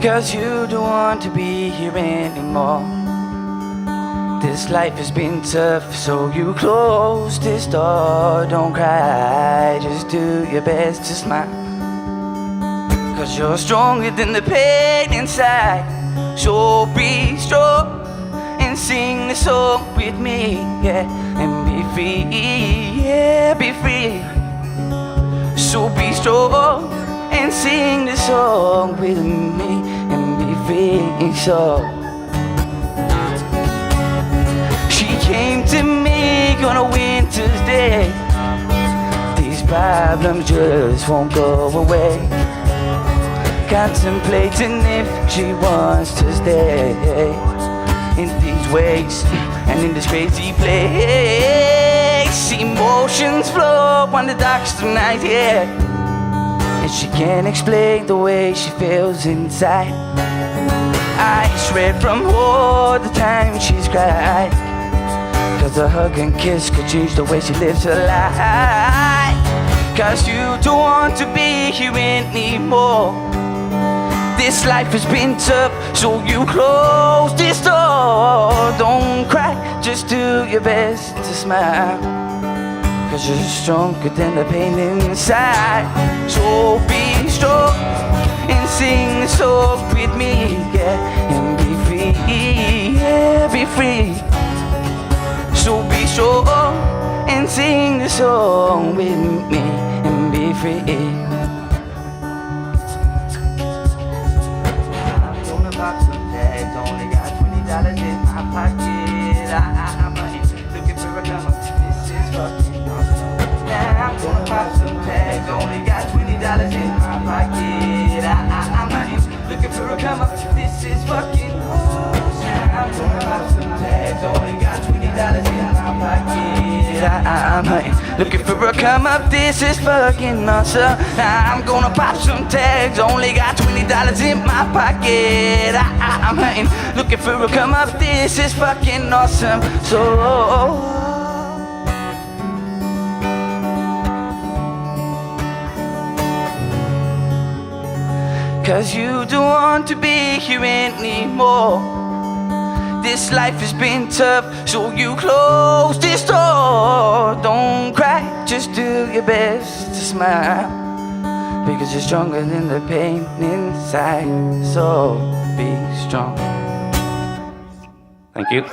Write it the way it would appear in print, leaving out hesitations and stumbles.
'cause you don't want to be here anymore. This life has been tough, so you close this door. Don't cry, just do your best to smile, 'cause you're stronger than the pain inside. So be strong and sing the song with me, yeah, and be free, yeah, be free. So be strong and sing the song with me and be free. So she came to me on a winter's day. These problems just won't go away. Contemplating if she wants to stay in these ways and in this crazy place. Emotions flow on the darkest of night, yeah, and she can't explain the way she feels inside. Eyes red from all the time she's cried, 'cause a hug and kiss could change the way she lives her life. 'Cause you don't want to be here anymore. This life has been tough, so you close this door. Don't cry, just do your best to smile, 'cause you're stronger than the pain inside. So be strong and sing the song with me, yeah, and be free, yeah, be free. So be strong and sing the song with me and be free. Pop some tags, only got $20 in my pocket. I'm looking for a come up. This is fucking awesome. Now I'm gonna pop some tags, only got $20 in my pocket. I'm looking for a come up. This is fucking awesome. Now I'm gonna pop some tags, only got $20 in my pocket. I'm looking for a come up. This is fucking awesome. I'm gonna pop some tags, only got $20 in my pocket. I'm looking for a come up. This is fucking awesome. So cause you don't want to be here anymore. This life has been tough, so you close this door. Don't cry, just do your best to smile, because you're stronger than the pain inside. So be strong. Thank you.